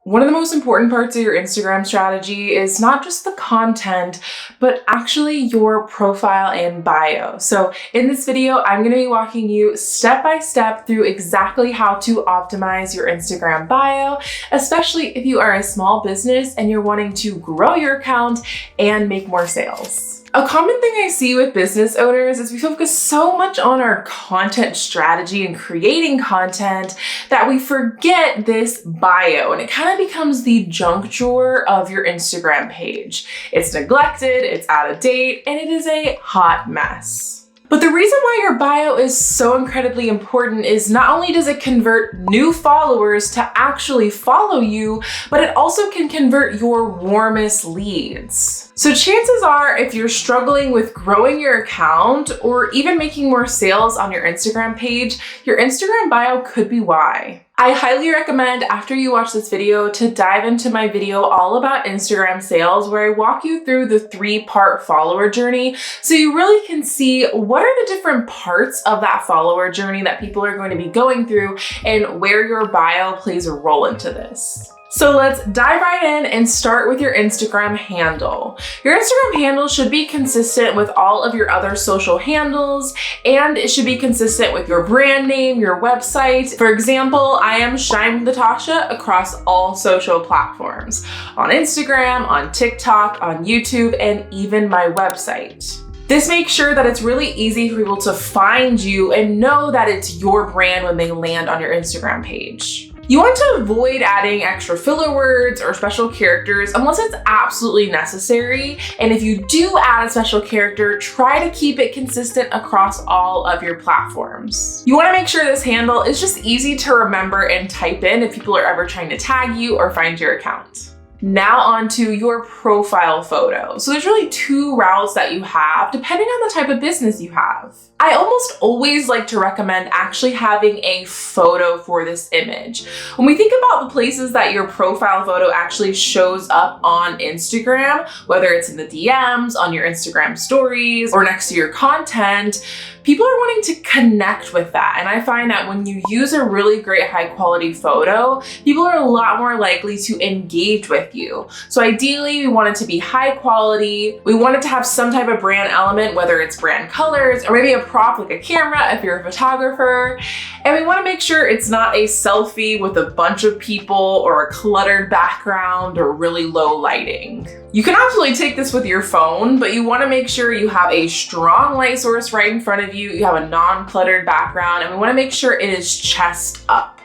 One of the most important parts of your Instagram strategy is not just the content, but actually your profile and bio. So in this video, I'm going to be walking you step by step through exactly how to optimize your Instagram bio, especially if you are a small business and you're wanting to grow your account and make more sales. A common thing I see with business owners is we focus so much on our content strategy and creating content that we forget this bio, and it kind of becomes the junk drawer of your Instagram page. It's neglected, it's out of date, and it is a hot mess. But the reason why your bio is so incredibly important is not only does it convert new followers to actually follow you, but it also can convert your warmest leads. So chances are, if you're struggling with growing your account or even making more sales on your Instagram page, your Instagram bio could be why. I highly recommend after you watch this video to dive into my video all about Instagram sales, where I walk you through the 3-part follower journey so you really can see what are the different parts of that follower journey that people are going to be going through and where your bio plays a role into this. So let's dive right in and start with your Instagram handle. Your Instagram handle should be consistent with all of your other social handles, and it should be consistent with your brand name, your website. For example, I am Shine with Natasha across all social platforms, on Instagram, on TikTok, on YouTube, and even my website. This makes sure that it's really easy for people to find you and know that it's your brand when they land on your Instagram page. You want to avoid adding extra filler words or special characters unless it's absolutely necessary. And if you do add a special character, try to keep it consistent across all of your platforms. You want to make sure this handle is just easy to remember and type in if people are ever trying to tag you or find your account. Now on to your profile photo. So there's really 2 routes that you have depending on the type of business you have. I almost always like to recommend actually having a photo for this image. When we think about the places that your profile photo actually shows up on Instagram, whether it's in the DMs, on your Instagram stories, or next to your content, people are wanting to connect with that. And I find that when you use a really great high quality photo, people are a lot more likely to engage with you. So ideally, we want it to be high quality. We want it to have some type of brand element, whether it's brand colors or maybe a prop like a camera if you're a photographer. And we want to make sure it's not a selfie with a bunch of people or a cluttered background or really low lighting. You can absolutely take this with your phone, but you want to make sure you have a strong light source right in front of you, you have a non-cluttered background, and we want to make sure it is chest up.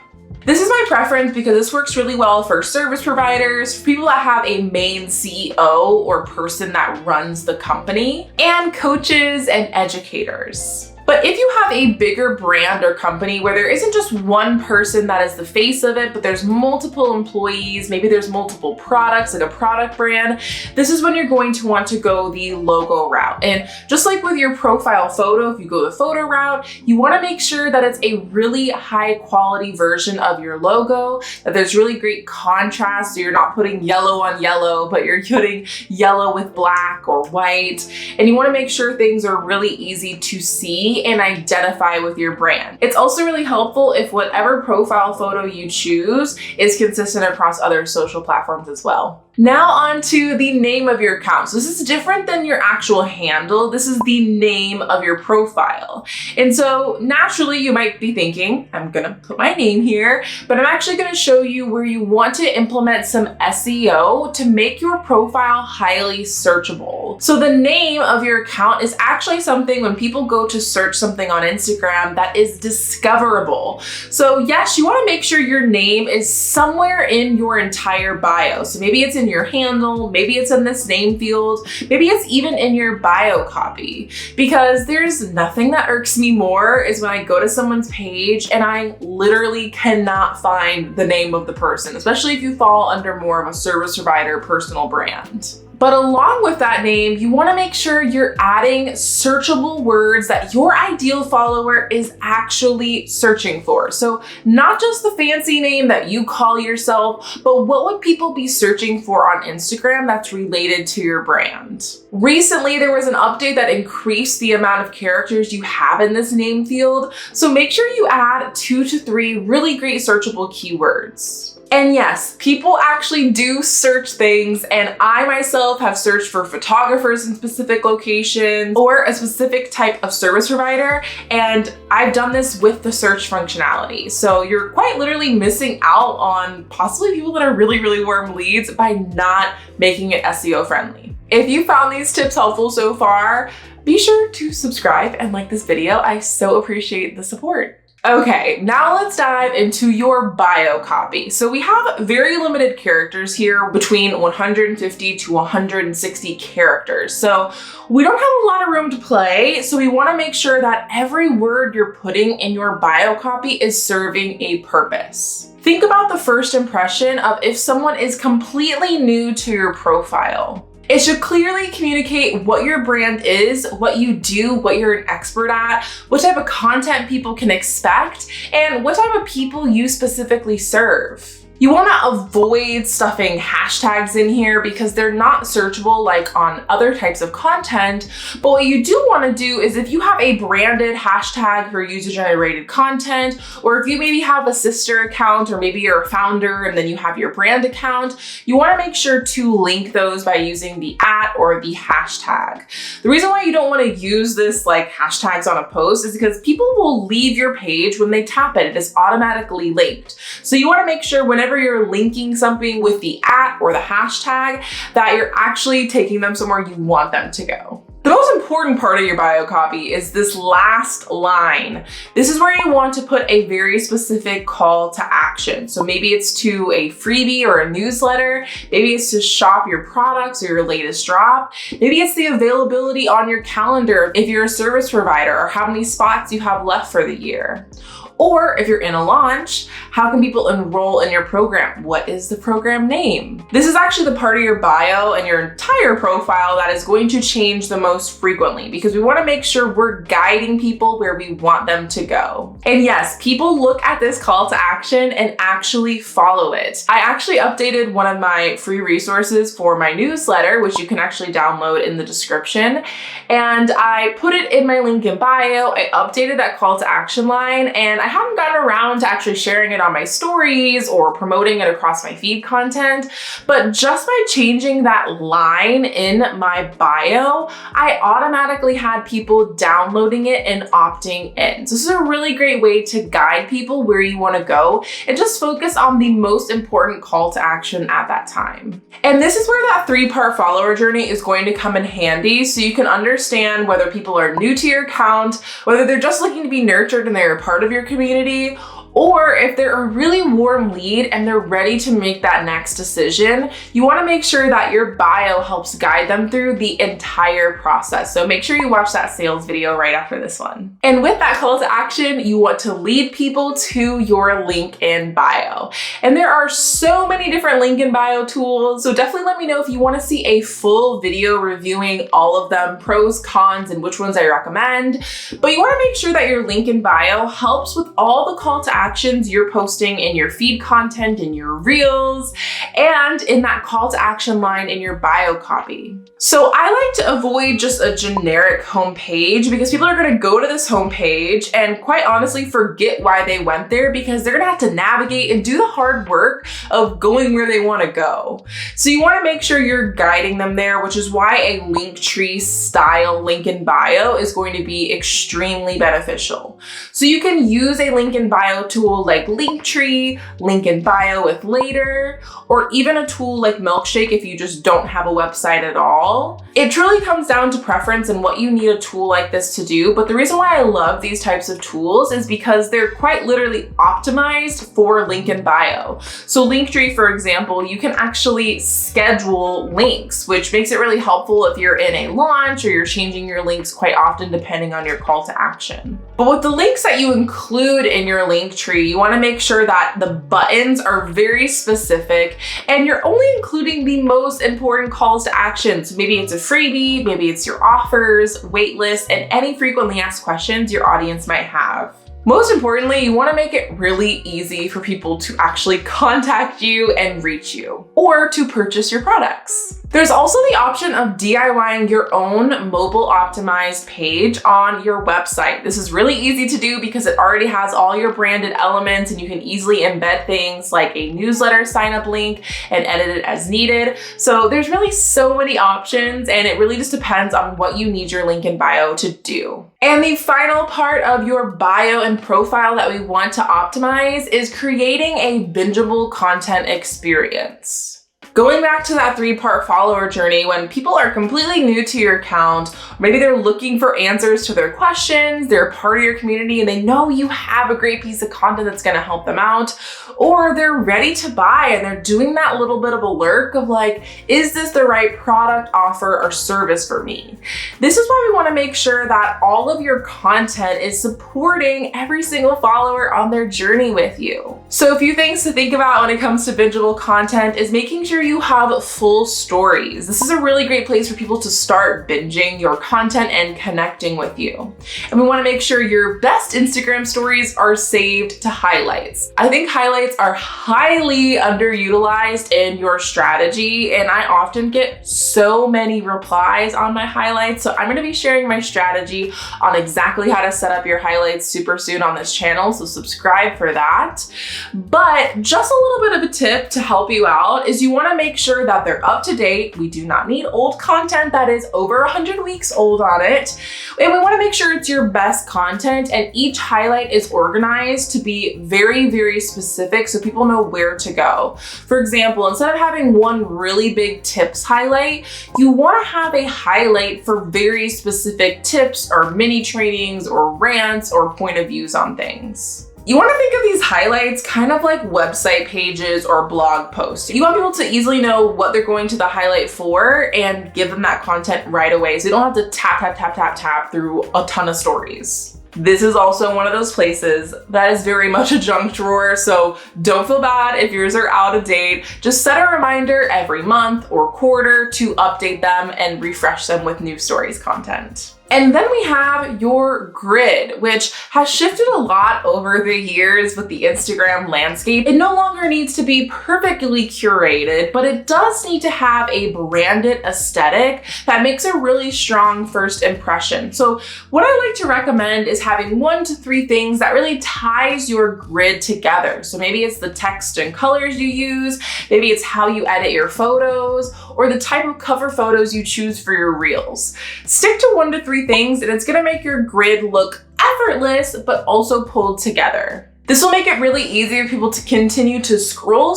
This is my preference because this works really well for service providers, for people that have a main CEO or person that runs the company, and coaches and educators. But if you have a bigger brand or company where there isn't just one person that is the face of it, but there's multiple employees, maybe there's multiple products, like a product brand, this is when you're going to want to go the logo route. And just like with your profile photo, if you go the photo route, you want to make sure that it's a really high quality version of your logo, that there's really great contrast, so you're not putting yellow on yellow, but you're putting yellow with black or white. And you want to make sure things are really easy to see and identify with your brand. It's also really helpful if whatever profile photo you choose is consistent across other social platforms as well. Now on to the name of your account. So this is different than your actual handle. This is the name of your profile. And so naturally you might be thinking, I'm gonna put my name here, but I'm actually gonna show you where you want to implement some SEO to make your profile highly searchable. So the name of your account is actually something when people go to search something on Instagram that is discoverable. So yes, you wanna make sure your name is somewhere in your entire bio. So maybe it's in your handle, maybe it's in this name field, maybe it's even in your bio copy, because there's nothing that irks me more is when I go to someone's page and I literally cannot find the name of the person, especially if you fall under more of a service provider personal brand. But along with that name, you want to make sure you're adding searchable words that your ideal follower is actually searching for. So not just the fancy name that you call yourself, but what would people be searching for on Instagram that's related to your brand? Recently, there was an update that increased the amount of characters you have in this name field. So make sure you add 2 to 3 really great searchable keywords. And yes, people actually do search things, and I myself have searched for photographers in specific locations or a specific type of service provider, and I've done this with the search functionality. So you're quite literally missing out on possibly people that are really, really warm leads by not making it SEO friendly. If you found these tips helpful so far, be sure to subscribe and like this video. I so appreciate the support. Okay, now let's dive into your bio copy. So we have very limited characters here, between 150 to 160 characters. So we don't have a lot of room to play. So we want to make sure that every word you're putting in your bio copy is serving a purpose. Think about the first impression of if someone is completely new to your profile. It should clearly communicate what your brand is, what you do, what you're an expert at, what type of content people can expect, and what type of people you specifically serve. You want to avoid stuffing hashtags in here because they're not searchable like on other types of content. But what you do want to do is if you have a branded hashtag for user-generated content, or if you maybe have a sister account, or maybe you're a founder and then you have your brand account, you want to make sure to link those by using the @ or the hashtag. The reason why you don't want to use this like hashtags on a post is because people will leave your page when they tap it. It is automatically linked. So you want to make sure whenever you're linking something with the @ or the hashtag that you're actually taking them somewhere you want them to go. The most important part of your bio copy is this last line. This is where you want to put a very specific call to action. So maybe it's to a freebie or a newsletter. Maybe it's to shop your products or your latest drop. Maybe it's the availability on your calendar if you're a service provider, or how many spots you have left for the year. Or if you're in a launch, how can people enroll in your program? What is the program name? This is actually the part of your bio and your entire profile that is going to change the most frequently, because we want to make sure we're guiding people where we want them to go. And yes, people look at this call to action and actually follow it. I actually updated one of my free resources for my newsletter, which you can actually download in the description. And I put it in my link in bio. I updated that call to action line, and I haven't gotten around to actually sharing it on my stories or promoting it across my feed content, but just by changing that line in my bio, I automatically had people downloading it and opting in. So this is a really great way to guide people where you want to go and just focus on the most important call to action at that time. And this is where that 3-part follower journey is going to come in handy, so you can understand whether people are new to your account, whether they're just looking to be nurtured and they're a part of your community, or if they're a really warm lead and they're ready to make that next decision. You want to make sure that your bio helps guide them through the entire process. So make sure you watch that sales video right after this one. And with that call to action, you want to lead people to your link in bio. And there are so many different link in bio tools, so definitely let me know if you want to see a full video reviewing all of them, pros, cons, and which ones I recommend. But you want to make sure that your link in bio helps with all the call to actions you're posting in your feed content, in your reels, and in that call to action line in your bio copy. So I like to avoid just a generic homepage, because people are going to go to this homepage and quite honestly forget why they went there, because they're going to have to navigate and do the hard work of going where they want to go. So you want to make sure you're guiding them there, which is why a Linktree style link in bio is going to be extremely beneficial. So you can use a link in bio tool like Linktree, link in bio with later, or even a tool like Milkshake if you just don't have a website at all. It truly comes down to preference and what you need a tool like this to do, but the reason why I love these types of tools is because they're quite literally optimized for link in bio. So Linktree, for example, you can actually schedule links, which makes it really helpful if you're in a launch or you're changing your links quite often depending on your call to action. But with the links that you include in your Linktree, you want to make sure that the buttons are very specific and you're only including the most important calls to action. So maybe it's a freebie, maybe it's your offers, waitlist, and any frequently asked questions your audience might have. Most importantly, you want to make it really easy for people to actually contact you and reach you, or to purchase your products. There's also the option of DIYing your own mobile optimized page on your website. This is really easy to do because it already has all your branded elements, and you can easily embed things like a newsletter sign up link and edit it as needed. So there's really so many options, and it really just depends on what you need your link in bio to do. And the final part of your bio and profile that we want to optimize is creating a bingeable content experience. Going back to that 3-part follower journey, when people are completely new to your account, maybe they're looking for answers to their questions, they're part of your community and they know you have a great piece of content that's gonna help them out, or they're ready to buy and they're doing that little bit of a lurk of like, is this the right product, offer, or service for me? This is why we wanna make sure that all of your content is supporting every single follower on their journey with you. So a few things to think about when it comes to bingeable content is making sure you have full stories. This is a really great place for people to start binging your content and connecting with you. And we want to make sure your best Instagram stories are saved to highlights. I think highlights are highly underutilized in your strategy, and I often get so many replies on my highlights. So I'm going to be sharing my strategy on exactly how to set up your highlights super soon on this channel, so subscribe for that. But just a little bit of a tip to help you out is you want to make sure that they're up to date. We do not need old content that is over 100 weeks old on it. And we want to make sure it's your best content, and each highlight is organized to be very, very specific so people know where to go. For example, instead of having one really big tips highlight, you want to have a highlight for very specific tips or mini trainings or rants or point of views on things. You want to think of these highlights kind of like website pages or blog posts. You want people to easily know what they're going to the highlight for and give them that content right away, so you don't have to tap through a ton of stories. This is also one of those places that is very much a junk drawer, so don't feel bad if yours are out of date. Just set a reminder every month or quarter to update them and refresh them with new stories content. And then we have your grid, which has shifted a lot over the years with the Instagram landscape. It no longer needs to be perfectly curated, but it does need to have a branded aesthetic that makes a really strong first impression. So what I like to recommend is having 1 to 3 things that really ties your grid together. So maybe it's the text and colors you use, maybe it's how you edit your photos, or the type of cover photos you choose for your reels. Stick to 1 to 3 things, and it's gonna make your grid look effortless, but also pulled together. This will make it really easy for people to continue to scroll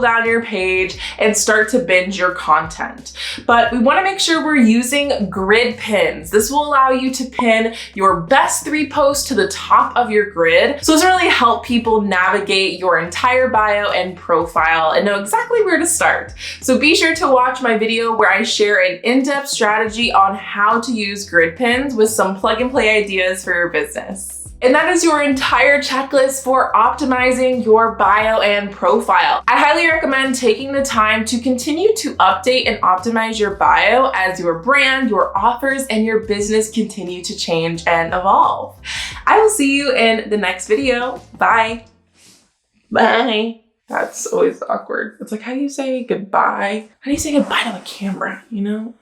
down your page and start to binge your content. But we want to make sure we're using grid pins. This will allow you to pin your best 3 posts to the top of your grid. So this will really help people navigate your entire bio and profile and know exactly where to start. So be sure to watch my video where I share an in-depth strategy on how to use grid pins with some plug and play ideas for your business. And that is your entire checklist for optimizing your bio and profile. I highly recommend taking the time to continue to update and optimize your bio as your brand, your offers, and your business continue to change and evolve. I will see you in the next video. Bye. Bye. That's always awkward. It's like, how do you say goodbye? How do you say goodbye to a camera, you know?